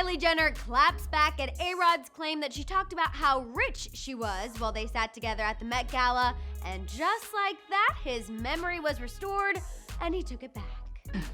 Kylie Jenner claps back at A-Rod's claim that she talked about how rich she was while they sat together at the Met Gala, and just like that, his memory was restored and he took it back.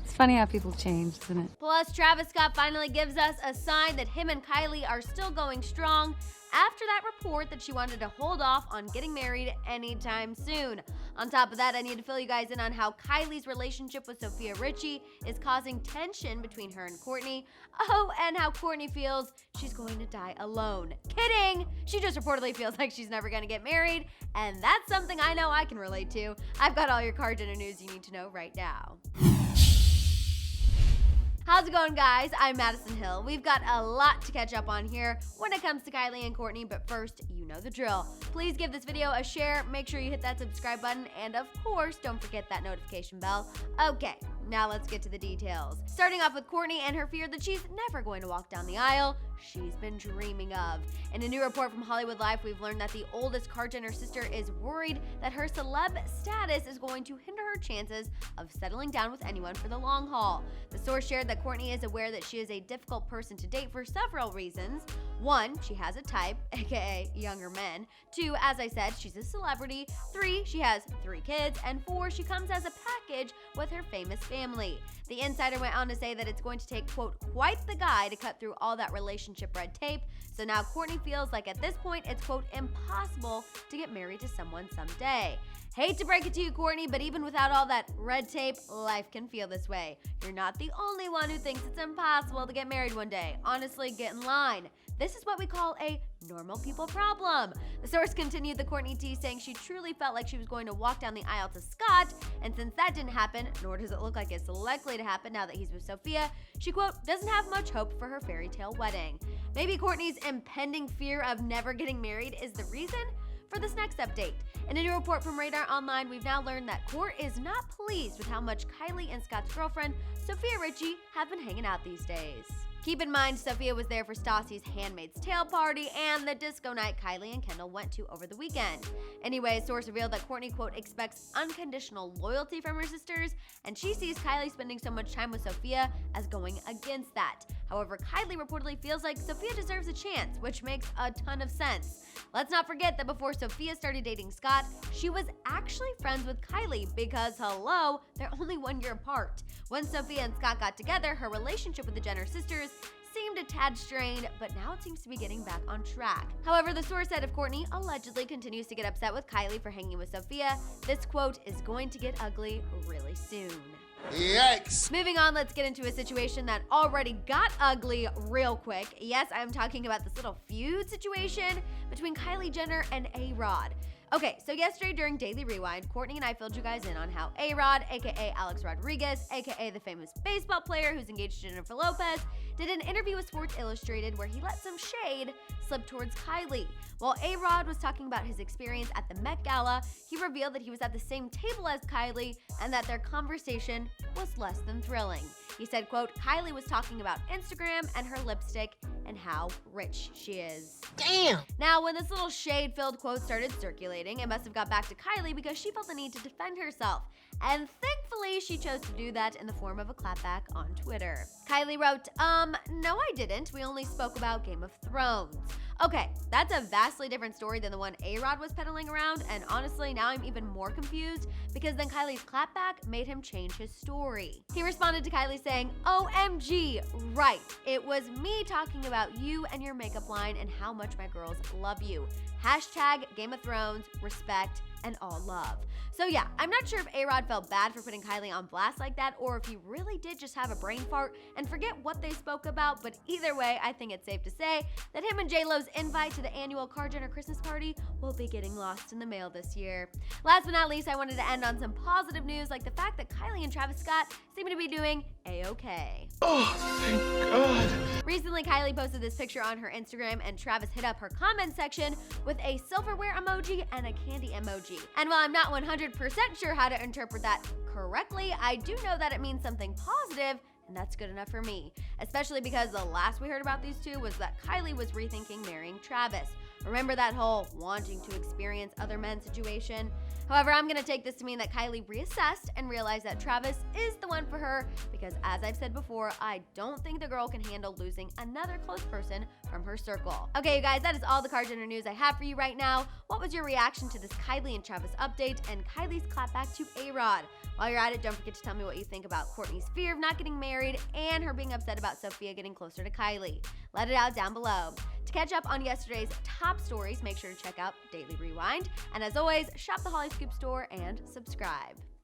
It's funny how people change, isn't it? Plus, Travis Scott finally gives us a sign that him and Kylie are still going strong after that report that she wanted to hold off on getting married anytime soon. On top of that, I need to fill you guys in on how Kylie's relationship with Sofia Richie is causing tension between her and Kourtney. Oh, and how Kourtney feels she's going to die alone. Kidding! She just reportedly feels like she's never gonna get married, and that's something I know I can relate to. I've got all your car dinner news you need to know right now. How's it going, guys? I'm Madison Hill. We've got a lot to catch up on here when it comes to Kylie and Kourtney, but first, you know the drill. Please give this video a share, make sure you hit that subscribe button, and of course, don't forget that notification bell. Okay, now let's get to the details. Starting off with Kourtney and her fear that she's never going to walk down the aisle she's been dreaming of. In a new report from Hollywood Life, we've learned that the oldest Jenner sister is worried that her celeb status is going to hinder her chances of settling down with anyone for the long haul. The source shared that Kourtney is aware that she is a difficult person to date for several reasons. 1, she has a type, aka younger men. 2, as I said, she's a celebrity. 3, she has 3 kids. And 4, she comes as a package with her famous family. The insider went on to say that it's going to take, quote, quite the guy to cut through all that relationship red tape. So now Kourtney feels like at this point it's, quote, impossible to get married to someone someday. Hate to break it to you, Kourtney, but even without all that red tape, life can feel this way. You're not the only one who thinks it's impossible to get married one day. Honestly, get in line. This is what we call a normal people problem. The source continued the Kourtney tea, saying she truly felt like she was going to walk down the aisle to Scott, and since that didn't happen, nor does it look like it's likely to happen now that he's with Sofia, she, quote, doesn't have much hope for her fairy tale wedding. Maybe Kourtney's impending fear of never getting married is the reason for this next update. In a new report from Radar Online, we've now learned that Kourt is not pleased with how much Kylie and Scott's girlfriend, Sofia Richie, have been hanging out these days. Keep in mind, Sofia was there for Stassi's Handmaid's Tale party and the disco night Kylie and Kendall went to over the weekend. Anyway, a source revealed that Kourtney, quote, expects unconditional loyalty from her sisters, and she sees Kylie spending so much time with Sofia as going against that. However, Kylie reportedly feels like Sofia deserves a chance, which makes a ton of sense. Let's not forget that before Sofia started dating Scott, she was actually friends with Kylie because, hello, they're only 1 year apart. When Sofia and Scott got together, her relationship with the Jenner sisters seemed a tad strained, but now it seems to be getting back on track. However, the source said if Kourtney allegedly continues to get upset with Kylie for hanging with Sofia, this, quote, is going to get ugly really soon. Yikes! Moving on, let's get into a situation that already got ugly real quick. Yes, I'm talking about this little feud situation between Kylie Jenner and A-Rod. Okay, so yesterday during Daily Rewind, Kourtney and I filled you guys in on how A-Rod, aka Alex Rodriguez, aka the famous baseball player who's engaged to Jennifer Lopez, did an interview with Sports Illustrated where he let some shade slip towards Kylie. While A-Rod was talking about his experience at the Met Gala, he revealed that he was at the same table as Kylie and that their conversation was less than thrilling. He said, quote, Kylie was talking about Instagram and her lipstick and how rich she is. Damn! Now, when this little shade-filled quote started circulating, it must have got back to Kylie because she felt the need to defend herself. And thankfully, she chose to do that in the form of a clapback on Twitter. Kylie wrote, no I didn't. We only spoke about Game of Thrones. Okay, that's a vastly different story than the one A-Rod was peddling around, and honestly, now I'm even more confused because then Kylie's clapback made him change his story. He responded to Kylie saying, OMG, right, it was me talking about you and your makeup line and how much my girls love you. Hashtag Game of Thrones, respect, and all love. So yeah, I'm not sure if A-Rod felt bad for putting Kylie on blast like that or if he really did just have a brain fart and forget what they spoke about, but either way, I think it's safe to say that him and J-Lo's invite to the annual Jenner Christmas party will be getting lost in the mail this year. Last but not least, I wanted to end on some positive news like the fact that Kylie and Travis Scott seem to be doing A-okay. Oh, thank God. Recently, Kylie posted this picture on her Instagram and Travis hit up her comment section with a silverware emoji and a candy emoji. And while I'm not 100% sure how to interpret that correctly, I do know that it means something positive, and that's good enough for me. Especially because the last we heard about these two was that Kylie was rethinking marrying Travis. Remember that whole wanting to experience other men situation? However, I'm gonna take this to mean that Kylie reassessed and realized that Travis is the one for her because, as I've said before, I don't think the girl can handle losing another close person from her circle. Okay, you guys, that is all the Kylie Jenner news I have for you right now. What was your reaction to this Kylie and Travis update and Kylie's clapback to A-Rod? While you're at it, don't forget to tell me what you think about Kourtney's fear of not getting married and her being upset about Sofia getting closer to Kylie. Let it out down below. To catch up on yesterday's top stories, make sure to check out Daily Rewind. And as always, shop the Hollyscoop store and subscribe.